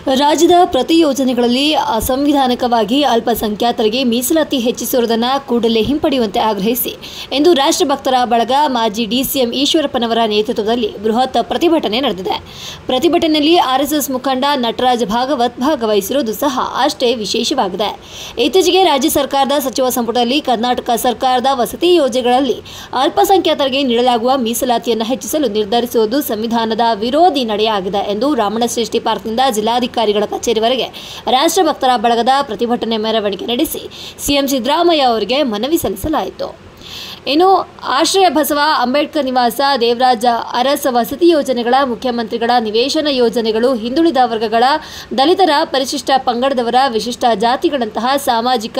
ರಾಜ್ಯದ ಪ್ರತಿ ಯೋಜನೆಗಳಲ್ಲಿ ಅಸಂವಿಧಾನಿಕವಾಗಿ ಅಲ್ಪಸಂಖ್ಯಾತರಿಗೆ ಮೀಸಲಾತಿ ಹೆಚ್ಚಿಸಿರುವುದನ್ನು ಕೂಡಲೇ ಹಿಂಪಡೆಯುವಂತೆ ಆಗ್ರಹಿಸಿ ಇಂದು ರಾಷ್ಟ್ರಭಕ್ತರ ಬಳಗ ಮಾಜಿ ಡಿಸಿಎಂ ಈಶ್ವರಪ್ಪನವರ ನೇತೃತ್ವದಲ್ಲಿ ಬೃಹತ್ ಪ್ರತಿಭಟನೆ ನಡೆದಿದೆ. ಪ್ರತಿಭಟನೆಯಲ್ಲಿ ಆರ್ಎಸ್ಎಸ್ ಮುಖಂಡ ನಟರಾಜ್ ಭಾಗವತ್ ಭಾಗವಹಿಸಿರುವುದು ಸಹ ಅಷ್ಟೇ ವಿಶೇಷವಾಗಿದೆ. ಇತ್ತೀಚೆಗೆ ರಾಜ್ಯ ಸರ್ಕಾರದ ಸಚಿವ ಸಂಪುಟದಲ್ಲಿ ಕರ್ನಾಟಕ ಸರ್ಕಾರದ ವಸತಿ ಯೋಜನೆಗಳಲ್ಲಿ ಅಲ್ಪಸಂಖ್ಯಾತರಿಗೆ ನೀಡಲಾಗುವ ಮೀಸಲಾತಿಯನ್ನು ಹೆಚ್ಚಿಸಲು ನಿರ್ಧರಿಸುವುದು ಸಂವಿಧಾನದ ವಿರೋಧಿ ನಡೆಯಾಗಿದೆ ಎಂದು ರಾಮಣ್ಣಶ್ರೇಷ್ಠಿ ಪಾರ್ಕ್ನಿಂದ ಜಿಲ್ಲಾಧಿಕಾರಿಗಳ ಕಚೇರಿವರೆಗೆ ರಾಷ್ಟ್ರಭಕ್ತರ ಬಳಗದ ಪ್ರತಿಭಟನೆ ಮೆರವಣಿಗೆ ನಡೆಸಿ ಸಿಎಂ ಸಿದ್ದರಾಮಯ್ಯ ಅವರಿಗೆ ಮನವಿ ಸಲ್ಲಿಸಲಾಯಿತು. ಇನ್ನು ಆಶ್ರಯ ಬಸವ ಅಂಬೇಡ್ಕರ್ ನಿವಾಸ ದೇವರಾಜ ಅರಸ್ ವಸತಿ ಯೋಜನೆಗಳ ಮುಖ್ಯಮಂತ್ರಿಗಳ ನಿವೇಶನ ಯೋಜನೆಗಳು ಹಿಂದುಳಿದ ವರ್ಗಗಳ ದಲಿತರ ಪರಿಶಿಷ್ಟ ಪಂಗಡದವರ ವಿಶಿಷ್ಟ ಜಾತಿಗಳಂತಹ ಸಾಮಾಜಿಕ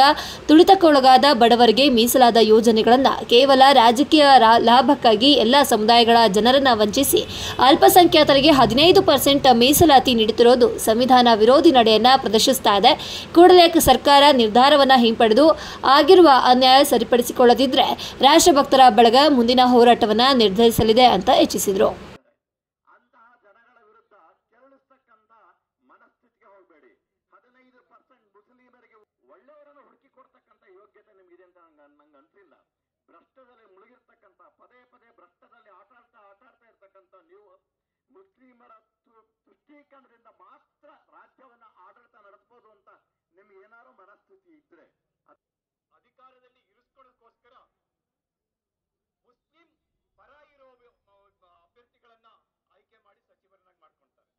ತುಳಿತಕ್ಕೊಳಗಾದ ಬಡವರಿಗೆ ಮೀಸಲಾದ ಯೋಜನೆಗಳನ್ನು ಕೇವಲ ರಾಜಕೀಯ ಲಾಭಕ್ಕಾಗಿ ಎಲ್ಲ ಸಮುದಾಯಗಳ ಜನರನ್ನು ವಂಚಿಸಿ ಅಲ್ಪಸಂಖ್ಯಾತರಿಗೆ 15% ಮೀಸಲಾತಿ ನೀಡುತ್ತಿರುವುದು ಸಂವಿಧಾನ ವಿರೋಧಿ ನಡೆಯನ್ನು ಪ್ರದರ್ಶಿಸ್ತಾ ಇದೆ. ಕೂಡಲೇ ಸರ್ಕಾರ ನಿರ್ಧಾರವನ್ನು ಹಿಂಪಡೆದು ಆಗಿರುವ ಅನ್ಯಾಯ ಸರಿಪಡಿಸಿಕೊಳ್ಳದಿದ್ದರೆ ರಾಷ್ಟ್ರಭಕ್ತರ ಬಳಗ ಮುಂದಿನ ಹೋರಾಟವನ್ನು ನಿರ್ಧರಿಸಲಿದೆ ಅಂತ ಹೆಚ್ಚಿಸಿದರು. ಅಂತಹ ಜನಗಳ ವಿರುದ್ಧ ಕೆರಳಿಸ್ತಕ್ಕಂತ ಮನಸ್ಥಿತಿಗೆ ಹೋಗಬೇಡಿ. 15% ಮುಸ್ಲಿಮರಿಗೆ ಒಳ್ಳೆಯವರನ್ನು ಹುಡುಕಿ ಕೊಡ್ತಕ್ಕಂತ ಯೋಗ್ಯತೆ ನಿಮಗಿದೆ ಅಂತ ನಂಗೆ ಅನ್ಸಿಲ್ಲ. ಭ್ರಷ್ಟದಲ್ಲಿ ಮುಳುಗಿರ್ತಕ್ಕಂತ ಪದೇ ಪದೇ ಭ್ರಷ್ಟದಲ್ಲಿ ಆಟಾಡ್ತಾ ಇರ್ತಕ್ಕಂಥ ನೀವು ಮುಸ್ಲಿಮರ ತುಷ್ಟೀಕರಣದಿಂದ ಮಾತ್ರ ರಾಜ್ಯವನ್ನ ಆಡಳಿತ ನಡೆಸಬಹುದು ಅಂತ ನಿಮ್ಗೆ ಏನಾದ್ರು ಮನಸ್ಥಿತಿ ಇದ್ರೆ ಅಧಿಕಾರದಲ್ಲಿ ಇರಿಸ್ಕೊಳ್ಳೋದಕ್ಕೋಸ್ಕರ ಮುಸ್ಲಿಂ ಪರ ಇರೋ ಅಭ್ಯರ್ಥಿಗಳನ್ನ ಆಯ್ಕೆ ಮಾಡಿ ಸಚಿವರನ್ನಾಗಿ ಮಾಡ್ಕೊಂತಾರೆ.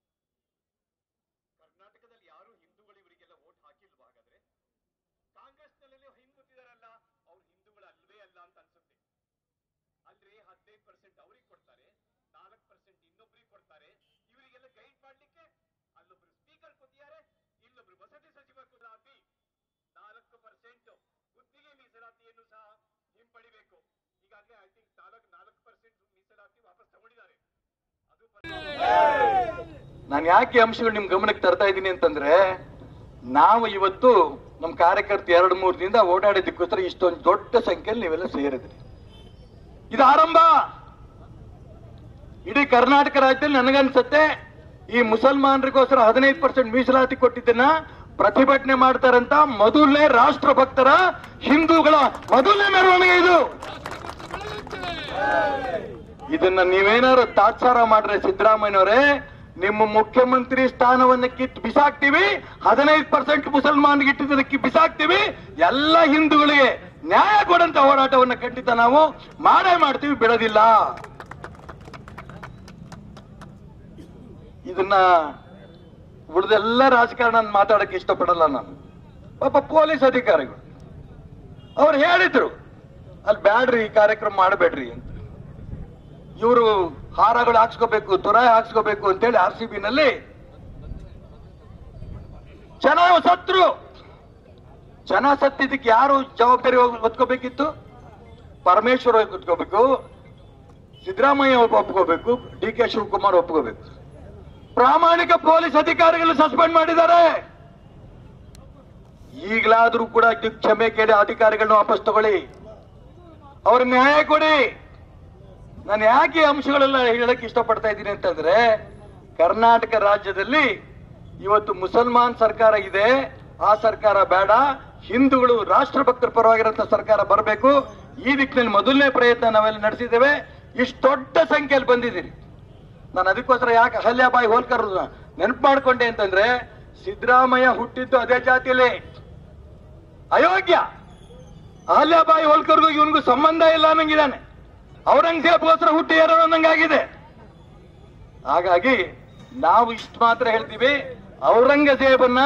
ಕರ್ನಾಟಕದಲ್ಲಿ ಯಾರು ಹಿಂದೂಗಳು ಇವರಿಗೆಲ್ಲ ವೋಟ್ ಹಾಕಿಲ್ವಾ? ಹಾಗಾದ್ರೆ ಕಾಂಗ್ರೆಸ್ನಲ್ಲಿ ಹಿಂದುತ್ತಿದಾರಲ್ಲ, ಅವ್ರು ಹಿಂದೂಗಳು ಅಲ್ವೇ ಅಲ್ಲ ಅಂತ ಅನ್ಸುತ್ತೆ. ಅಲ್ರಿ 15% ಅವ್ರಿಗೆ ಕೊಡ್ತಾರೆ, 4% ಇನ್ನೊಬ್ರಿಗೆ ಕೊಡ್ತಾರೆ. ಇವರಿಗೆಲ್ಲ ಗೈಡ್ ಮಾಡ್ಲಿಕ್ಕೆ ಅಲ್ಲೊಬ್ರು ಸ್ಪೀಕರ್ ಕೂತಿದ್ದಾರೆ, ಇಲ್ಲೊಬ್ರು ವಸತಿ ಸಚಿವ ಕೂತಿ 4% ಗುತ್ತಿಗೆ ಮೀಸಲಾತಿಯನ್ನು ಸಹ ಹಿಂಪಡಿಬೇಕು. ಈಗಾಗಲೇ ಐ ಥಿಂಕ್ 4% ಮೀಸಲಾತಿ ವಾಪಸ್ ತಗೊಂಡಿದ್ದಾರೆ. ನಾನು ಯಾಕೆ ಅಂಶಗಳು ನಿಮ್ ಗಮನಕ್ಕೆ ತರ್ತಾ ಇದ್ದೀನಿ ಅಂತಂದ್ರೆ, ನಾವು ಇವತ್ತು ನಮ್ಮ ಕಾರ್ಯಕರ್ತ 2-3 ದಿನದಿಂದ ಓಡಾಡಿದ್ದಕ್ಕೋಸ್ಕರ ಇಷ್ಟೊಂದು ದೊಡ್ಡ ಸಂಖ್ಯೆಯಲ್ಲಿ ನೀವೆಲ್ಲ ಸೇರಿದ್ರಿ. ಇದು ಆರಂಭ. ಇಡೀ ಕರ್ನಾಟಕ ರಾಜ್ಯದಲ್ಲಿ ನನಗನ್ಸುತ್ತೆ ಈ ಮುಸಲ್ಮಾನರಿಗೋಸ್ಕರ 15% ಮೀಸಲಾತಿ ಕೊಟ್ಟಿದ್ದನ್ನ ಪ್ರತಿಭಟನೆ ಮಾಡ್ತಾರಂತ ಮೊದಲನೇ ರಾಷ್ಟ್ರಭಕ್ತರ ಹಿಂದೂಗಳ ಮೊದಲನೇ ಮೆರವಣಿಗೆ ಇದು. ಇದನ್ನ ನೀವೇನಾದ್ರು ತಾತ್ಸಾರ ಮಾಡ್ರೆ ಸಿದ್ದರಾಮಯ್ಯನವರೇ, ನಿಮ್ಮ ಮುಖ್ಯಮಂತ್ರಿ ಸ್ಥಾನವನ್ನ ಕಿತ್ತು ಬಿಸಾಕ್ತಿವಿ, 15% ಮುಸಲ್ಮಾನ್ಗೆ ಇಟ್ಟಿದ್ದಕ್ಕೆ ಬಿಸಾಕ್ತಿವಿ, ಎಲ್ಲ ಹಿಂದೂಗಳಿಗೆ ನ್ಯಾಯ ಕೊಡಂತ ಹೋರಾಟವನ್ನ ಖಂಡಿತ ನಾವು ಮಾಡೇ ಮಾಡ್ತೀವಿ, ಬಿಡೋದಿಲ್ಲ. ಇದನ್ನ ಉಳಿದೆಲ್ಲ ರಾಜಕಾರಣ ಮಾತಾಡಕ್ಕೆ ಇಷ್ಟಪಡಲ್ಲ ನಾನು. ಪಾಪ ಪೊಲೀಸ್ ಅಧಿಕಾರಿಗಳು ಅವ್ರು ಹೇಳಿದ್ರು ಅಲ್ಲಿ ಬ್ಯಾಡ್ರಿ ಈ ಕಾರ್ಯಕ್ರಮ ಮಾಡಬೇಡ್ರಿ ಅಂತ. ಇವರು ಹಾರಗಳು ಹಾಕ್ಸ್ಕೋಬೇಕು, ತುರಾಯಿ ಹಾಕ್ಸ್ಕೋಬೇಕು ಅಂತೇಳಿ RCB ನಲ್ಲಿ ಜನ ಸತ್ರು. ಜನ ಸತ್ತಿದ್ದಕ್ಕೆ ಯಾರು ಜವಾಬ್ದಾರಿ ಹೊತ್ಕೋಬೇಕಿತ್ತು? ಪರಮೇಶ್ವರ್ ಒಪ್ಕೋಬೇಕು, ಸಿದ್ದರಾಮಯ್ಯ ಒಪ್ಕೋಬೇಕು, DK ಶಿವಕುಮಾರ್ ಒಪ್ಕೋಬೇಕು. ಪ್ರಾಮಾಣಿಕ ಪೊಲೀಸ್ ಅಧಿಕಾರಿಗಳು ಸಸ್ಪೆಂಡ್ ಮಾಡಿದ್ದಾರೆ. ಈಗಲಾದ್ರೂ ಕೂಡ ಕ್ಷಮೆ ಕೇಳಿ ಅಧಿಕಾರಿಗಳನ್ನ ವಾಪಸ್ ತಗೊಳ್ಳಿ, ಅವ್ರ ನ್ಯಾಯ ಕೊಡಿ. ನಾನು ಯಾಕೆ ಅಂಶಗಳೆಲ್ಲ ಹೇಳಕ್ ಇಷ್ಟಪಡ್ತಾ ಇದ್ದೀನಿ ಅಂತಂದ್ರೆ, ಕರ್ನಾಟಕ ರಾಜ್ಯದಲ್ಲಿ ಇವತ್ತು ಮುಸಲ್ಮಾನ್ ಸರ್ಕಾರ ಇದೆ, ಆ ಸರ್ಕಾರ ಬೇಡ, ಹಿಂದೂಗಳು ರಾಷ್ಟ್ರಭಕ್ತರ ಪರವಾಗಿರಂತ ಸರ್ಕಾರ ಬರಬೇಕು. ಈ ದಿಕ್ಕಿನಲ್ಲಿ ಮೊದಲನೇ ಪ್ರಯತ್ನ ನಾವೆಲ್ಲ ನಡೆಸಿದ್ದೇವೆ. ಇಷ್ಟು ದೊಡ್ಡ ಸಂಖ್ಯೆಯಲ್ಲಿ ಬಂದಿದ್ದೀರಿ. ನಾನು ಅದಕ್ಕೋಸ್ಕರ ಯಾಕೆ ಅಹಲ್ಯಾಬಾಯಿ ಹೋಲ್ಕರ್ ನೆನಪು ಮಾಡ್ಕೊಂಡೆ ಅಂತಂದ್ರೆ, ಸಿದ್ದರಾಮಯ್ಯ ಹುಟ್ಟಿದ್ದು ಅದೇ ಜಾತಿಯಲ್ಲಿ, ಅಯೋಗ್ಯ. ಅಹಲ್ಯಾಬಾಯಿ ಹೋಲ್ಕರ್ಗೂ ಇವನಿಗೂ ಸಂಬಂಧ ಇಲ್ಲ ಅನ್ನಂಗಿದ್ದಾನೆ. ಔರಂಗಜೇಬ್ಗೋಸ್ಕರ ಹುಟ್ಟಿ ಏರೋ ಅನ್ನಂಗಾಗಿದೆ. ಹಾಗಾಗಿ ನಾವು ಇಷ್ಟು ಮಾತ್ರ ಹೇಳ್ತೀವಿ, ಔರಂಗಜೇಬನ್ನ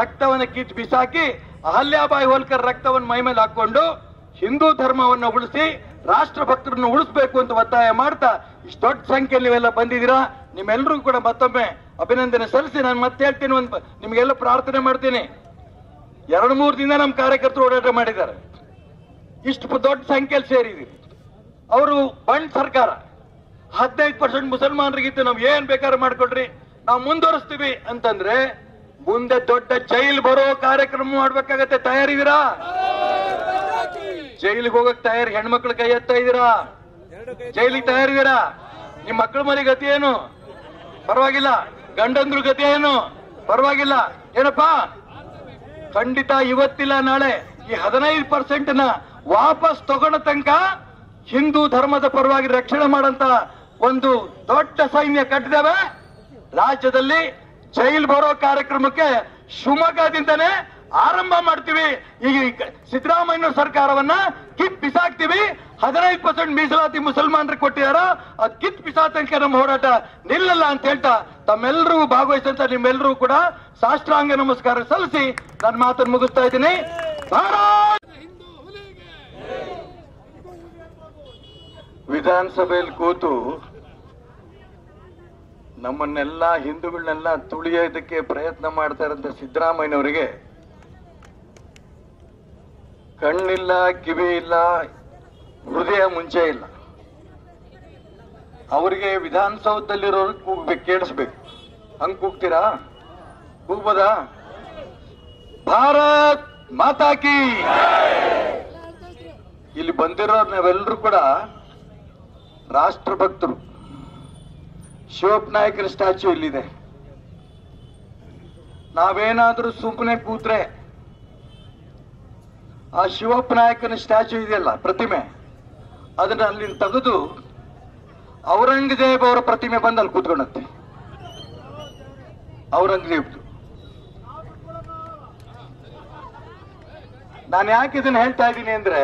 ರಕ್ತವನ್ನ ಕಿತ್ತು ಬಿಸಾಕಿ ಅಹಲ್ಯಾಬಾಯಿ ಹೋಲ್ಕರ್ ರಕ್ತವನ್ನು ಮೈ ಮೇಲೆ ಹಾಕೊಂಡು ಹಿಂದೂ ಧರ್ಮವನ್ನ ಉಳಿಸಿ ರಾಷ್ಟ್ರಭಕ್ತರನ್ನು ಉಳಿಸ್ಬೇಕು ಅಂತ ಒತ್ತಾಯ ಮಾಡ್ತಾ ಇಷ್ಟು ದೊಡ್ಡ ಸಂಖ್ಯೆಯಲ್ಲಿ ನೀವೆಲ್ಲ ಬಂದಿದ್ದೀರಾ. ನಿಮ್ಮೆಲ್ಲರಿಗೂ ಕೂಡ ಮತ್ತೊಮ್ಮೆ ಅಭಿನಂದನೆ ಸಲ್ಲಿಸಿ ನಾನು ಮತ್ತೆ ಹೇಳ್ತೀನಿ, ನಿಮ್ಗೆಲ್ಲ ಪ್ರಾರ್ಥನೆ ಮಾಡ್ತೀನಿ. 2-3 ದಿನ ನಮ್ಮ ಕಾರ್ಯಕರ್ತರು ಓಡಾಟ ಮಾಡಿದ್ದಾರೆ, ಇಷ್ಟು ದೊಡ್ಡ ಸಂಖ್ಯೆಯಲ್ಲಿ ಸೇರಿದ್ದೀರಿ. ಅವರು ಬಂಡ್ ಸರ್ಕಾರ 15% ಮುಸಲ್ಮಾನರಿಗಿತ್ತು, ನಾವು ಏನ್ ಬೇಕಾದ್ರೂ ಮಾಡ್ಕೊಡ್ರಿ, ನಾವು ಮುಂದುವರಿಸ್ತೀವಿ ಅಂತಂದ್ರೆ ಮುಂದೆ ದೊಡ್ಡ ಜೈಲ್ ಬರೋ ಕಾರ್ಯಕ್ರಮ ಮಾಡ್ಬೇಕಾಗತ್ತೆ. ತಯಾರಿದ್ದೀರಾ? ಜೈಲಿಗೆ ಹೋಗಕ್ ತಯಾರಿ? ಹೆಣ್ಮಕ್ಳು ಕೈ ಎತ್ತಾ ಇದ್ದೀರಾ? ಜೈಲಿಗೆ ತಯಾರಿದ್ದೀರಾ? ನಿಮ್ ಮಕ್ಕಳ ಮನೆ ಗತಿ ಏನು? ಪರವಾಗಿಲ್ಲ, ಗಂಡಂದ್ರ ಗತಿ ಏನು? ಪರವಾಗಿಲ್ಲ. ಏನಪ್ಪಾ, ಖಂಡಿತ ಇವತ್ತಿಲ್ಲ ನಾಳೆ ಈ 15% ವಾಪಸ್ ತಗೊಳ್ಳೋ ತನಕ ಹಿಂದೂ ಧರ್ಮದ ಪರವಾಗಿ ರಕ್ಷಣೆ ಮಾಡಂತ ಒಂದು ದೊಡ್ಡ ಸೈನ್ಯ ಕಟ್ಟಿದ್ದೇವೆ. ರಾಜ್ಯದಲ್ಲಿ ಜೈಲ್ ಬರೋ ಕಾರ್ಯಕ್ರಮಕ್ಕೆ ಶಿವಮೊಗ್ಗದಿಂದನೇ ಆರಂಭ ಮಾಡ್ತೀವಿ. ಈಗ ಸಿದ್ದರಾಮಯ್ಯ ಸರ್ಕಾರವನ್ನ ಕಿತ್ ಬಿಸಾಕ್ತಿವಿ. 15% ಮೀಸಲಾತಿ ಮುಸಲ್ಮಾನರಿಗೆ ಕೊಟ್ಟಿದಾರ, ಅದ್ ಕಿತ್ ಬಿಸಾತಂಕ ನಮ್ಮ ಹೋರಾಟ ನಿಲ್ಲಲ್ಲ ಅಂತ ಹೇಳ್ತಾ ತಮ್ಮೆಲ್ಲರೂ ಭಾಗವಹಿಸಂತ ನಿಮ್ಮೆಲ್ಲರೂ ಕೂಡ ಸಾಷ್ಟಾಂಗ ನಮಸ್ಕಾರ ಸಲ್ಲಿಸಿ ನನ್ನ ಮಾತನ್ನು ಮುಗಿಸ್ತಾ ಇದ್ದೀನಿ. ವಿಧಾನಸಭೆಯಲ್ಲಿ ಕೂತು ನಮ್ಮನ್ನೆಲ್ಲ ಹಿಂದೂಗಳನ್ನೆಲ್ಲ ತುಳಿಯೋದಕ್ಕೆ ಪ್ರಯತ್ನ ಮಾಡ್ತಾ ಇರೋಂಥ ಸಿದ್ದರಾಮಯ್ಯನವರಿಗೆ ಕಣ್ಣಿಲ್ಲ, ಕಿವಿ ಇಲ್ಲ, ಹೃದಯ ಮುಂಚೆ ಇಲ್ಲ. ಅವರಿಗೆ ವಿಧಾನಸೌಧದಲ್ಲಿರೋರು ಕೂಗ್ಬೇಕು, ಕೇಳಿಸ್ಬೇಕು. ಹಂಗ್ ಕೂಗ್ತೀರಾ? ಕೂಗ್ಬೋದಾ? ಭಾರತ್ ಮಾತಾ ಕಿ. ಇಲ್ಲಿ ಬಂದಿರೋ ನಾವೆಲ್ಲರೂ ಕೂಡ ರಾಷ್ಟ್ರ ಭಕ್ತರು. ಶಿವಪ್ಪ ನಾಯಕರ ಸ್ಟ್ಯಾಚ್ಯೂ ಇಲ್ಲಿದೆ. ನಾವೇನಾದ್ರೂ ಸುಮ್ಮನೆ ಕೂತ್ರೆ ಆ ಶಿವಪ್ಪ ನಾಯಕನ ಸ್ಟ್ಯಾಚ್ಯೂ ಇದೆಯಲ್ಲ, ಪ್ರತಿಮೆ, ಅದನ್ನ ಅಲ್ಲಿ ತೆಗೆದು ಔರಂಗಜೇಬ್ ಅವರ ಪ್ರತಿಮೆ ಬಂದು ಅಲ್ಲಿ ಕೂತ್ಕೊಂಡಂತೆ. ಔರಂಗಜೇಬ್ದು. ನಾನು ಯಾಕೆ ಇದನ್ನ ಹೇಳ್ತಾ ಇದ್ದೀನಿ ಅಂದ್ರೆ,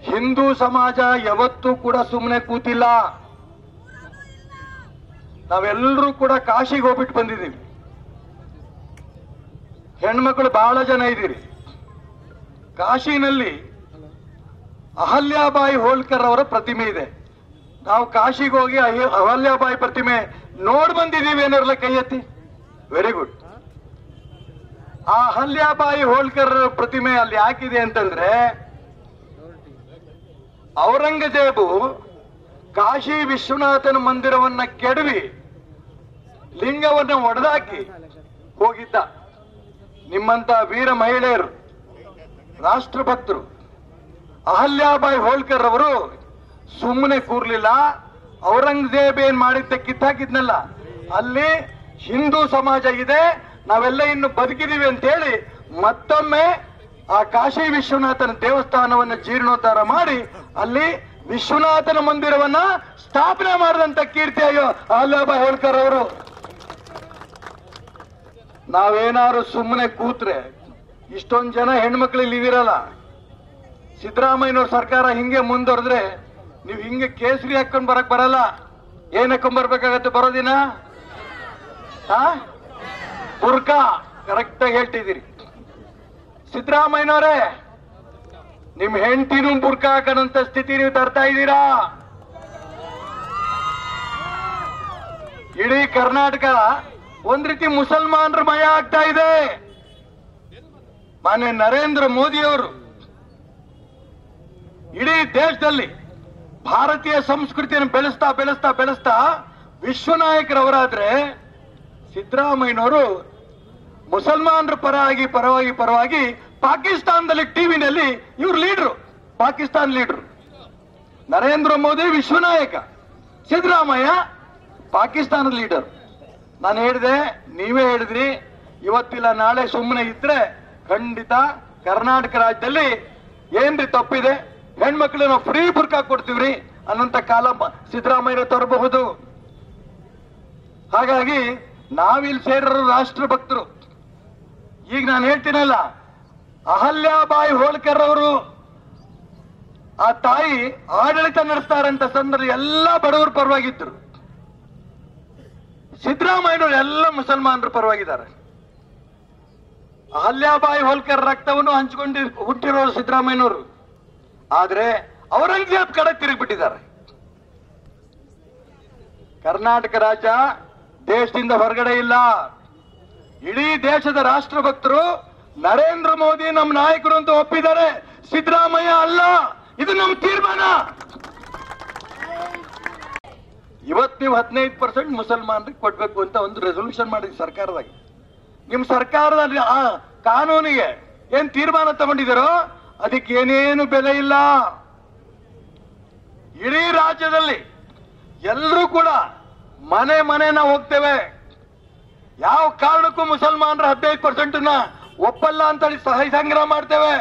ಹಿಂದೂ ಸಮಾಜ ಯಾವತ್ತೂ ಕೂಡ ಸುಮ್ಮನೆ ಕೂತಿಲ್ಲ. ನಾವೆಲ್ಲರೂ ಕೂಡ ಕಾಶಿಗೆ ಹೋಗ್ಬಿಟ್ಟು ಬಂದಿದ್ದೀವಿ. ಹೆಣ್ಮಕ್ಳು ಬಹಳ ಜನ ಇದ್ದೀರಿ. ಕಾಶಿನಲ್ಲಿ ಅಹಲ್ಯಾಬಾಯಿ ಹೋಳ್ಕರ್ ಅವರ ಪ್ರತಿಮೆ ಇದೆ. ನಾವು ಕಾಶಿಗೆ ಹೋಗಿ ಅಹಲ್ಯಾಬಾಯಿ ಪ್ರತಿಮೆ ನೋಡ್ ಬಂದಿದ್ದೀವಿ ಅನ್ನೋರ್ಲ ಕೈ ಎತ್ತಿ. Very good. ಆ ಅಹಲ್ಯಾಬಾಯಿ ಹೋಳ್ಕರ್ ಪ್ರತಿಮೆ ಅಲ್ಲಿ ಯಾಕಿದೆ ಅಂತಂದ್ರೆ, ಔರಂಗಜೇಬು ಕಾಶಿ ವಿಶ್ವನಾಥನ ಮಂದಿರವನ್ನ ಕೆಡವಿ ಲಿಂಗವನ್ನ ಒಡೆದಾಕಿ ಹೋಗಿದ್ದ. ನಿಮ್ಮಂತ ವೀರ ಮಹಿಳೆಯರು, ರಾಷ್ಟ್ರ ಭಕ್ತರು, ಅಹಲ್ಯಾಬಾಯಿ ಹೋಳ್ಕರ್ ಅವರು ಸುಮ್ಮನೆ ಕೂರ್ಲಿಲ್ಲ. ಔರಂಗಜೇಬ್ ಏನ್ ಮಾಡಿದ್ದ ಕಿತ್ತಾಕಿದ್ನಲ್ಲ, ಅಲ್ಲಿ ಹಿಂದೂ ಸಮಾಜ ಇದೆ, ನಾವೆಲ್ಲ ಇನ್ನು ಬದುಕಿದೀವಿ ಅಂತ ಹೇಳಿ ಮತ್ತೊಮ್ಮೆ ಆ ಕಾಶಿ ವಿಶ್ವನಾಥನ ದೇವಸ್ಥಾನವನ್ನ ಜೀರ್ಣೋದ್ಧಾರ ಮಾಡಿ ಅಲ್ಲಿ ವಿಶ್ವನಾಥನ ಮಂದಿರವನ್ನ ಸ್ಥಾಪನೆ ಮಾಡಿದಂತ ಕೀರ್ತಿ ಅಹಲ್ಯಾಬಾಯಿ ಹೋಳ್ಕರ್ ಅವರು. ನಾವೇನಾದ್ರು ಸುಮ್ಮನೆ ಕೂತ್ರೆ, ಇಷ್ಟೊಂದು ಜನ ಹೆಣ್ಮಕ್ಳು ಇಲ್ಲಿ ಇದಿರಲ್ಲ, ಸಿದ್ದರಾಮಯ್ಯನವ್ರ ಸರ್ಕಾರ ಹಿಂಗೆ ಮುಂದುವರೆದ್ರೆ ನೀವು ಹಿಂಗೆ ಕೇಸರಿ ಹಾಕೊಂಡ್ ಬರಕ್ ಬರಲ್ಲ. ಏನ್ ಹಾಕೊಂಡ್ ಬರ್ಬೇಕಾಗತ್ತೆ ಬರೋದಿನ? ಬುರ್ಕಾ. ಕರೆಕ್ಟ್ ಆಗಿ ಹೇಳ್ತಿದ್ದೀರಿ ಸಿದ್ದರಾಮಯ್ಯನವರೇ. ನಿಮ್ ಹೆಂಡತಿನೂ ಬುರ್ಕಾ ಹಾಕೋಣಂತ ಸ್ಥಿತಿ ನೀವು ತರ್ತಾ ಇದ್ದೀರಾ. ಇಡೀ ಕರ್ನಾಟಕ ಒಂದ್ ರೀತಿ ಮುಸಲ್ಮಾನರ ಮಯ ಆಗ್ತಾ ಇದೆ. ಮಾನ್ಯ ನರೇಂದ್ರ ಮೋದಿ ಅವರು ಇಡೀ ದೇಶದಲ್ಲಿ ಭಾರತೀಯ ಸಂಸ್ಕೃತಿಯನ್ನು ಬೆಳೆಸ್ತಾ ಬೆಳೆಸ್ತಾ ಬೆಳೆಸ್ತಾ ವಿಶ್ವನಾಯಕರವರಾದ್ರೆ, ಸಿದ್ದರಾಮಯ್ಯನವರು ಮುಸಲ್ಮಾನರ ಪರವಾಗಿ ಪಾಕಿಸ್ತಾನದಲ್ಲಿ ಟಿವಿನಲ್ಲಿ ಇವ್ರು ಲೀಡ್ರು, ಪಾಕಿಸ್ತಾನ ಲೀಡ್ರು. ನರೇಂದ್ರ ಮೋದಿ ವಿಶ್ವನಾಯಕ, ಸಿದ್ದರಾಮಯ್ಯ ಪಾಕಿಸ್ತಾನದ ಲೀಡರ್. ನಾನು ಹೇಳಿದೆ, ನೀವೇ ಹೇಳಿದ್ರಿ, ಇವತ್ತಿಲ್ಲ ನಾಳೆ ಸುಮ್ಮನೆ ಇದ್ರೆ ಖಂಡಿತ ಕರ್ನಾಟಕ ರಾಜ್ಯದಲ್ಲಿ ಏನ್ರಿ ತಪ್ಪಿದೆ, ಹೆಣ್ಮಕ್ಳು ನಾವು ಫ್ರೀ ಬುರ್ಕಾ ಕೊಡ್ತೀವ್ರಿ ಅನ್ನೋಂತ ಕಾಲ ಸಿದ್ದರಾಮಯ್ಯ ತರಬಹುದು. ಹಾಗಾಗಿ ನಾವಿಲ್ಲಿ ಸೇರಿರೋ ರಾಷ್ಟ್ರ ಭಕ್ತರು. ಈಗ ನಾನು ಹೇಳ್ತೀನಲ್ಲ, ಅಹಲ್ಯಾಬಾಯಿ ಹೋಳ್ಕರ್ ಅವರು ಆ ತಾಯಿ ಆಡಳಿತ ನಡೆಸ್ತಾರಂತ ಸಂದರ್ಭ ಎಲ್ಲ ಬಡವರ ಪರವಾಗಿದ್ರು. ಸಿದ್ದರಾಮಯ್ಯನವರು ಎಲ್ಲ ಮುಸಲ್ಮಾನರ ಪರವಾಗಿದ್ದಾರೆ. ಅಹಲ್ಯಾಬಾಯಿ ಹೋಳ್ಕರ್ ರಕ್ತವನ್ನು ಹಂಚಿಕೊಂಡು ಹುಟ್ಟಿರೋರು ಸಿದ್ದರಾಮಯ್ಯನವರು. ಆದ್ರೆ ಔರಂಗಜೇಬ್ ಕಡೆ ತಿರುಗಿಬಿಟ್ಟಿದ್ದಾರೆ. ಕರ್ನಾಟಕ ರಾಜ್ಯ ದೇಶದಿಂದ ಹೊರಗಡೆ ಇಲ್ಲ. ಇಡೀ ದೇಶದ ರಾಷ್ಟ್ರ ಭಕ್ತರು ನರೇಂದ್ರ ಮೋದಿ ನಮ್ಮ ನಾಯಕರು ಅಂತ ಒಪ್ಪಿದ್ದಾರೆ, ಸಿದ್ದರಾಮಯ್ಯ ಅಲ್ಲ. ಇದು ನಮ್ಮ ತೀರ್ಮಾನ. ಇವತ್ತು ನೀವು 15% ಮುಸಲ್ಮಾನರಿಗೆ ಕೊಡ್ಬೇಕು ಅಂತ ಒಂದು ರೆಸೊಲ್ಯೂಷನ್ ಮಾಡಿದ್ರಿ ಸರ್ಕಾರದಾಗ. ನಿಮ್ ಸರ್ಕಾರದ ಆ ಕಾನೂನಿಗೆ ಏನ್ ತೀರ್ಮಾನ ತಗೊಂಡಿದ್ದಾರೋ ಅದಕ್ಕೆ ಏನೇನು ಬೆಲೆ ಇಲ್ಲ. ಇಡೀ ರಾಜ್ಯದಲ್ಲಿ ಎಲ್ಲರೂ ಕೂಡ ಮನೆ ಮನೆನ ಹೋಗ್ತೇವೆ. ಯಾವ ಕಾರಣಕ್ಕೂ ಮುಸಲ್ಮಾನರ 15% ಒಪ್ಪಲ್ಲ ಅಂತೇಳಿ ಸಹಿ ಸಂಗ್ರಹ ಮಾಡ್ತೇವೆ.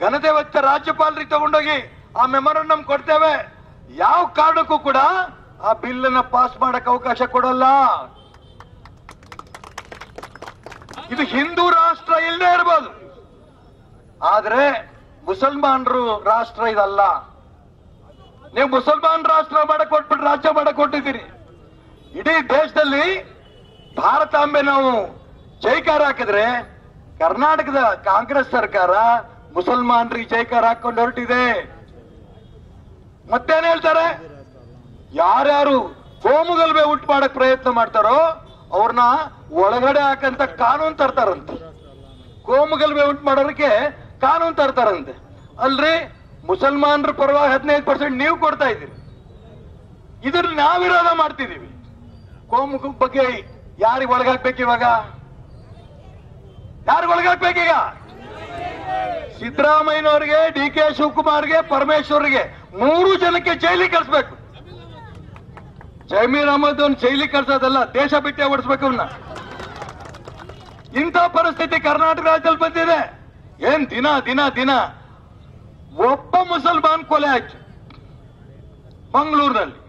ಘನತೆ ವ್ಯಕ್ತ ರಾಜ್ಯಪಾಲರಿಗೆ ತಗೊಂಡೋಗಿ ಆ ಮೆಮೊರಂಡಮ್ ಕೊಡ್ತೇವೆ. ಯಾವ ಕಾರಣಕ್ಕೂ ಕೂಡ ಆ ಬಿಲ್ ಅನ್ನ ಪಾಸ್ ಮಾಡಕ್ ಅವಕಾಶ ಕೊಡಲ್ಲ. ಇದು ಹಿಂದೂ ರಾಷ್ಟ್ರ ಇಲ್ಲದೆ ಇರಬಹುದು, ಆದ್ರೆ ಮುಸಲ್ಮಾನರು ರಾಷ್ಟ್ರ ಇದಲ್ಲ. ನೀವು ಮುಸಲ್ಮಾನ್ ರಾಷ್ಟ್ರ ಮಾಡಕ್ ಕೊಟ್ಬಿಟ್ಟು ರಾಜ್ಯ ಮಾಡಕ್ ಕೊಟ್ಟಿದ್ದೀರಿ. ಇಡೀ ದೇಶದಲ್ಲಿ ಭಾರತಾಂಬೆ ನಾವು ಜೈಕಾರ ಹಾಕಿದ್ರೆ ಕರ್ನಾಟಕದ ಕಾಂಗ್ರೆಸ್ ಸರ್ಕಾರ ಮುಸಲ್ಮಾನರಿಗೆ ಜೈಕಾರ ಹಾಕೊಂಡು ಹೊರಟಿದೆ. ಮತ್ತೇನ್ ಹೇಳ್ತಾರೆ? ಯಾರ್ಯಾರು ಕೋಮುಗಲಭೆ ಉಂಟು ಮಾಡಕ್ ಪ್ರಯತ್ನ ಮಾಡ್ತಾರೋ ಅವ್ರನ್ನ ಒಳಗಡೆ ಹಾಕಂತ ಕಾನೂನು ತರ್ತಾರಂತೆ. ಕೋಮುಗಲಭೆ ಉಂಟು ಮಾಡೋದಕ್ಕೆ ಕಾನೂನು ತರ್ತಾರಂತೆ. ಅಲ್ರಿ, ಮುಸಲ್ಮಾನರ ಪರವಾಗಿ 15% ನೀವು ಕೊಡ್ತಾ ಇದ್ದೀರಿ, ಇದ್ರ ನಾವು ವಿರೋಧ ಮಾಡ್ತಿದೀವಿ. ಕೋಮು ಬಗ್ಗೆ ಯಾರಿಗೆ ಒಳಗಾಕ್ಬೇಕು? ಇವಾಗ ಯಾರಿಗೆ ಒಳಗಾಕ್ಬೇಕೀಗ? ಸಿದ್ದರಾಮಯ್ಯನವರಿಗೆ, ಡಿ ಕೆ ಶಿವಕುಮಾರ್ಗೆ, ಪರಮೇಶ್ವರ್ಗೆ 3 ಜನಕ್ಕೆ ಜೈಲಿಗೆ ಕಳಿಸ್ಬೇಕು. ಜಮೀರ್ ಅಹಮದ್ ಅವ್ನು ಜೈಲಿಗೆ ಕಳ್ಸೋದಲ್ಲ, ದೇಶ ಬಿಟ್ಟೆ ಓಡಿಸ್ಬೇಕು ಅವನ್ನ. ಇಂಥ ಪರಿಸ್ಥಿತಿ ಕರ್ನಾಟಕ ರಾಜ್ಯದಲ್ಲಿ ಬಂದಿದೆ. ಏನ್ ದಿನ ದಿನ ದಿನ ಒಬ್ಬ ಮುಸಲ್ಮಾನ್ ಕೊಲೆ ಆಯ್ತು ಮಂಗಳೂರಿನಲ್ಲಿ.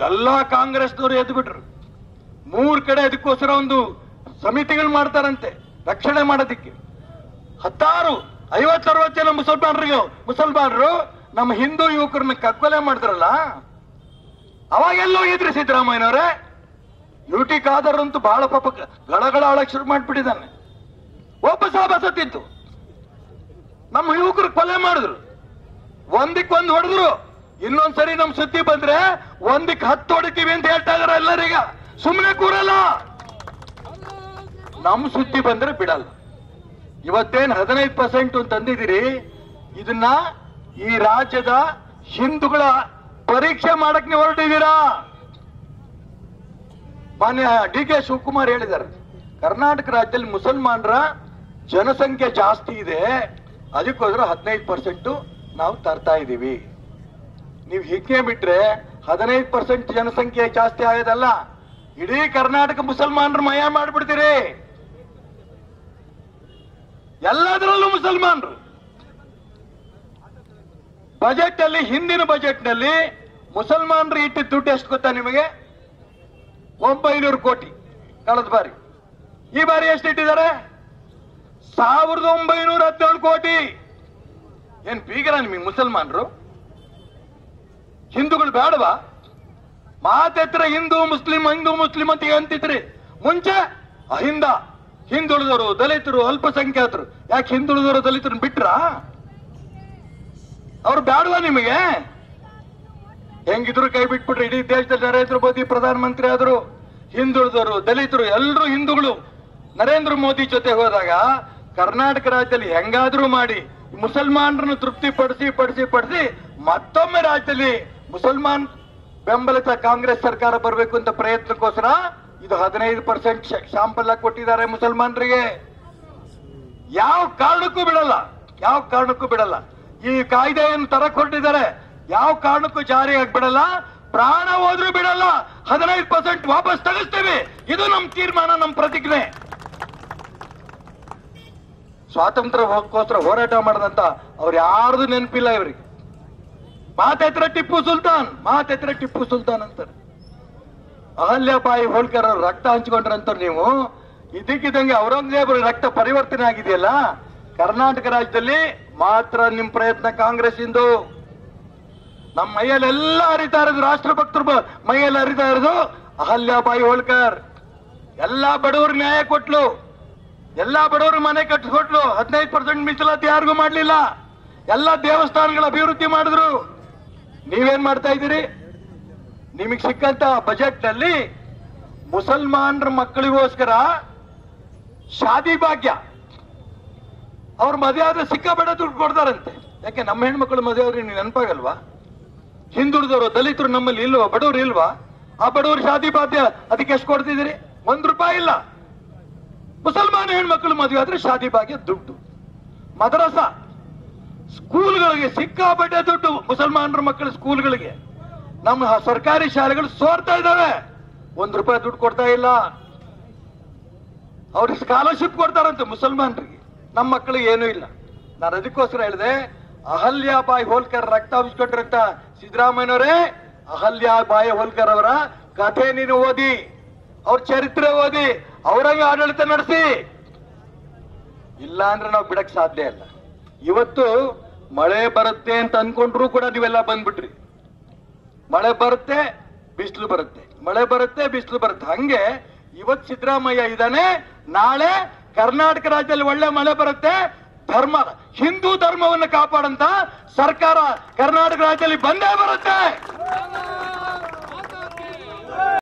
ಎಲ್ಲಾ ಕಾಂಗ್ರೆಸ್ನವರು ಎದ್ದು ಬಿಟ್ರು. 3 ಕಡೆ ಅದಕ್ಕೋಸ್ಕರ ಒಂದು ಸಮಿತಿಗಳು ಮಾಡ್ತಾರಂತೆ ರಕ್ಷಣೆ ಮಾಡೋದಿಕ್ಕೆ. 50-60 ಜನ ಮುಸಲ್ಮಾನರು ನಮ್ಮ ಹಿಂದೂ ಯುವಕರನ್ನ ಕಗ್ಗೊಲೆ ಮಾಡಿದ್ರಲ್ಲ, ಅವಾಗೆಲ್ಲೋ ಇದ್ರಿ ಸಿದ್ದರಾಮಯ್ಯನವರೇ? ಯುಟಿ ಖಾದರ್ ಅಂತೂ ಬಹಳ ಪಾಪ ಗಳಗಳ ಆಳಕ್ ಶುರು ಮಾಡ್ಬಿಟ್ಟಿದ್ದಾನೆ. ಒಬ್ಬ ಸತ್ತಿತ್ತು. ನಮ್ಮ ಯುವಕರು ಕೊಲೆ ಮಾಡಿದ್ರು, ಒಂದಕ್ಕೊಂದು ಹೊಡೆದ್ರು. ಇನ್ನೊಂದ್ಸರಿ ನಮ್ ಸುದ್ದಿ ಬಂದ್ರೆ 1ಕ್ಕೆ 10 ಹೊಡಿತೀವಿ ಅಂತ ಹೇಳ್ತಾ ಇದಾರೆ ಎಲ್ಲರೀಗ. ಸುಮ್ಮನೆ ಕೂರಲ್ಲ. ನಮ್ ಸುದ್ದಿ ಬಂದ್ರೆ ಬಿಡಲ್ಲ. ಇವತ್ತೇನ್ 15% ತಂದಿದ್ದೀರಿ, ಇದನ್ನ ಈ ರಾಜ್ಯದ ಹಿಂದೂಗಳ ಪರೀಕ್ಷೆ ಮಾಡಕ್ ನೀವು ಹೊರಟಿದ್ದೀರಾ. ಮಾನ್ಯ ಡಿ ಕೆ ಶಿವಕುಮಾರ್ ಹೇಳಿದ್ದಾರೆ, ಕರ್ನಾಟಕ ರಾಜ್ಯದಲ್ಲಿ ಮುಸಲ್ಮಾನರ ಜನಸಂಖ್ಯೆ ಜಾಸ್ತಿ ಇದೆ, ಅದಕ್ಕೋಸ್ಕರ 15% ನಾವು ತರ್ತಾ ಇದ್ದೀವಿ. ನೀವು ಹೀಗೆ ಬಿಟ್ರೆ 15% ಜನಸಂಖ್ಯೆ ಜಾಸ್ತಿ ಆಗೋದಲ್ಲ, ಇಡೀ ಕರ್ನಾಟಕ ಮುಸಲ್ಮಾನರು ಮಯ ಮಾಡ್ಬಿಡ್ತೀರಿ. ಎಲ್ಲದರಲ್ಲೂ ಮುಸಲ್ಮಾನರು. ಬಜೆಟ್ ಅಲ್ಲಿ, ಹಿಂದಿನ ಬಜೆಟ್ ನಲ್ಲಿ ಮುಸಲ್ಮಾನರು ಇಟ್ಟಿದ್ದ ದುಡ್ಡು ಎಷ್ಟು ಗೊತ್ತಾ ನಿಮಗೆ? 900 ಕೋಟಿ ಕಳೆದ ಬಾರಿ. ಈ ಬಾರಿ ಎಷ್ಟು ಇಟ್ಟಿದ್ದಾರೆ? 1917 ಕೋಟಿ. ಏನ್ ಬೀಗರ ನಿಮಗೆ ಮುಸಲ್ಮಾನರು? ಹಿಂದೂಗಳು ಬೇಡವಾ? ಮಾತೆತ್ರ ಹಿಂದೂ ಮುಸ್ಲಿಂ ಅಂತ ಅಂತಿದ್ರಿ. ಮುಂಚೆ ಅಹಿಂದ, ಹಿಂದುಳಿದವರು, ದಲಿತರು, ಅಲ್ಪಸಂಖ್ಯಾತರು. ಯಾಕೆ ಹಿಂದುಳಿದವರು ದಲಿತರನ್ನ ಬಿಟ್ರ? ಅವ್ರು ಬೇಡವಾ ನಿಮಗೆ? ಹೆಂಗಿದ್ರು ಕೈ ಬಿಟ್ಬಿಟ್ರೆ ಇಡೀ ದೇಶದಲ್ಲಿ ನರೇಂದ್ರ ಮೋದಿ ಪ್ರಧಾನಮಂತ್ರಿ ಆದ್ರು. ಹಿಂದುಳಿದವರು, ದಲಿತರು ಎಲ್ಲರೂ ಹಿಂದೂಗಳು ನರೇಂದ್ರ ಮೋದಿ ಜೊತೆ ಹೋದಾಗ ಕರ್ನಾಟಕ ರಾಜ್ಯದಲ್ಲಿ ಹೆಂಗಾದ್ರೂ ಮಾಡಿ ಮುಸಲ್ಮಾನರನ್ನು ತೃಪ್ತಿ ಪಡಿಸಿ ಮತ್ತೊಮ್ಮೆ ರಾಜ್ಯದಲ್ಲಿ ಮುಸಲ್ಮಾನ್ ಬೆಂಬಲಿತ ಕಾಂಗ್ರೆಸ್ ಸರ್ಕಾರ ಬರಬೇಕು ಅಂತ ಪ್ರಯತ್ನಕ್ಕೋಸ್ಕರ ಇದು 15% ಶಾಂಪಲ್ ಆಗಿ ಕೊಟ್ಟಿದ್ದಾರೆ ಮುಸಲ್ಮಾನರಿಗೆ. ಯಾವ ಕಾರಣಕ್ಕೂ ಬಿಡಲ್ಲ. ಈ ಕಾಯ್ದೆಯನ್ನು ತರಕ್ ಹೊರಟಿದ್ದಾರೆ, ಯಾವ ಕಾರಣಕ್ಕೂ ಜಾರಿ ಆಗ್ಬಿಡಲ್ಲ. ಪ್ರಾಣ ಹೋದ್ರೂ ಬಿಡಲ್ಲ. 15% ವಾಪಸ್ ತಗಿಸ್ತೀವಿ. ಇದು ನಮ್ಮ ತೀರ್ಮಾನ, ನಮ್ಮ ಪ್ರತಿಜ್ಞೆ. ಸ್ವಾತಂತ್ರ್ಯಕ್ಕೋಸ್ಕರ ಹೋರಾಟ ಮಾಡದಂತ ಅವ್ರು ಯಾರ್ದು ನೆನಪಿಲ್ಲ ಇವರಿಗೆ. ಮಾತೆತ್ರ ಟಿಪ್ಪು ಸುಲ್ತಾನ್ ಅಂತಾರೆ. ಅಹಲ್ಯಾಬಾಯಿ ಹೋಳ್ಕರ್ ಅವ್ರು ರಕ್ತ ಹಂಚಿಕೊಂಡ್ರಂತ ನೀವು ಇದಕ್ಕಿದ್ದಂಗೆ ಔರಂಗಜೇಬ್ ರಕ್ತ ಪರಿವರ್ತನೆ ಆಗಿದೆಯಲ್ಲ. ಕರ್ನಾಟಕ ರಾಜ್ಯದಲ್ಲಿ ಮಾತ್ರ ನಿಮ್ ಪ್ರಯತ್ನ ಕಾಂಗ್ರೆಸ್ ಇಂದು. ನಮ್ಮ ಮೈಯಲ್ಲೆಲ್ಲ ಹರಿತಾ ಇರೋದು, ರಾಷ್ಟ್ರಭಕ್ತರು ಮೈಯಲ್ಲಿ ಹರಿತಾ ಇರೋದು ಅಹಲ್ಯಾಬಾಯಿ ಹೋಳ್ಕರ್. ಎಲ್ಲಾ ಬಡವರು ನ್ಯಾಯ ಕೊಟ್ಲು, ಎಲ್ಲಾ ಬಡವರು ಮನೆ ಕಟ್ಟಿಸ್ಕೊಟ್ಲು. 15% ಮೀಸಲಾತಿ ಯಾರಿಗೂ ಮಾಡ್ಲಿಲ್ಲ. ಎಲ್ಲಾ ದೇವಸ್ಥಾನಗಳ ಅಭಿವೃದ್ಧಿ ಮಾಡಿದ್ರು. ನೀವೇನ್ ಮಾಡ್ತಾ ಇದ್ದೀರಿ? ನಿಮಗೆ ಸಿಕ್ಕಂತ ಬಜೆಟ್ ನಲ್ಲಿ ಮುಸಲ್ಮಾನರ ಮಕ್ಕಳಿಗೋಸ್ಕರ ಶಾದಿ ಭಾಗ್ಯ, ಅವ್ರ ಮದುವೆ ಆದ್ರೆ ಸಿಕ್ಕಾಪಟ್ಟೆ ದುಡ್ಡು ಕೊಡ್ತಾರಂತೆ. ಯಾಕೆ ನಮ್ಮ ಹೆಣ್ಮಕ್ಳು ಮದುವೆ ಆದ್ರೆ ನೀವು ನೆನಪಾಗಲ್ವಾ? ಹಿಂದುಳಿದವರು, ದಲಿತರು ನಮ್ಮಲ್ಲಿ ಇಲ್ವಾ? ಬಡವರು ಇಲ್ವಾ? ಆ ಬಡವರು ಶಾದಿ ಭಾಗ್ಯ ಅದಕ್ಕೆ ಎಷ್ಟು ಕೊಡ್ತಿದ್ದೀರಿ? 1 ರೂಪಾಯಿ ಇಲ್ಲ. ಮುಸಲ್ಮಾನ ಹೆಣ್ಮಕ್ಳು ಮದುವೆ ಆದ್ರೆ ಶಾದಿ ಭಾಗ್ಯ ದುಡ್ಡು. ಮದ್ರಸ ಸ್ಕೂಲ್ಗಳಿಗೆ ಸಿಕ್ಕಾಪಟ್ಟೆ ದುಡ್ಡು. ಮುಸಲ್ಮಾನರ ಮಕ್ಕಳ ಸ್ಕೂಲ್ಗಳಿಗೆ ನಮ್ಮ ಸರ್ಕಾರಿ ಶಾಲೆಗಳು ಸೋರ್ತಾ ಇದ್ದಾವೆ. 1 ರೂಪಾಯಿ ದುಡ್ಡು ಕೊಡ್ತಾ ಇಲ್ಲ. ಅವ್ರಿಗೆ ಸ್ಕಾಲರ್ಶಿಪ್ ಕೊಡ್ತಾರಂತೆ ಮುಸಲ್ಮಾನರಿಗೆ, ನಮ್ಮ ಮಕ್ಕಳಿಗೆ ಏನೂ ಇಲ್ಲ. ನಾನು ಅದಕ್ಕೋಸ್ಕರ ಹೇಳಿದೆ, ಅಹಲ್ಯಾಬಾಯಿ ಹೋಲ್ಕರ್ ರಕ್ತ ಹಂಚ್ಕೊಟ್ಟಿರಂತ ಸಿದ್ದರಾಮಯ್ಯನವರೇ, ಅಹಲ್ಯಾಬಾಯಿ ಹೋಲ್ಕರ್ ಅವರ ಕಥೆ ನೀನು ಓದಿ, ಅವ್ರ ಚರಿತ್ರೆ ಓದಿ, ಅವರಂಗೆ ಆಡಳಿತ ನಡೆಸಿ. ಇಲ್ಲ ಅಂದ್ರೆ ನಾವು ಬಿಡಕ್ ಸಾಧ್ಯ ಇಲ್ಲ. ಇವತ್ತು ಮಳೆ ಬರುತ್ತೆ ಅಂತ ಅನ್ಕೊಂಡ್ರು ಕೂಡ ನೀವೆಲ್ಲ ಬಂದ್ಬಿಟ್ರಿ. ಮಳೆ ಬರುತ್ತೆ, ಬಿಸಿಲು ಬರುತ್ತೆ, ಮಳೆ ಬರುತ್ತೆ, ಬಿಸಿಲು ಬರುತ್ತೆ. ಹಂಗೆ ಇವತ್ತು ಸಿದ್ದರಾಮಯ್ಯ ಇದ್ದಾನೆ, ನಾಳೆ ಕರ್ನಾಟಕ ರಾಜ್ಯದಲ್ಲಿ ಒಳ್ಳೆ ಮಳೆ ಬರುತ್ತೆ. ಧರ್ಮ, ಹಿಂದೂ ಧರ್ಮವನ್ನು ಕಾಪಾಡಂತ ಸರ್ಕಾರ ಕರ್ನಾಟಕ ರಾಜ್ಯದಲ್ಲಿ ಬಂದೇ ಬರುತ್ತೆ.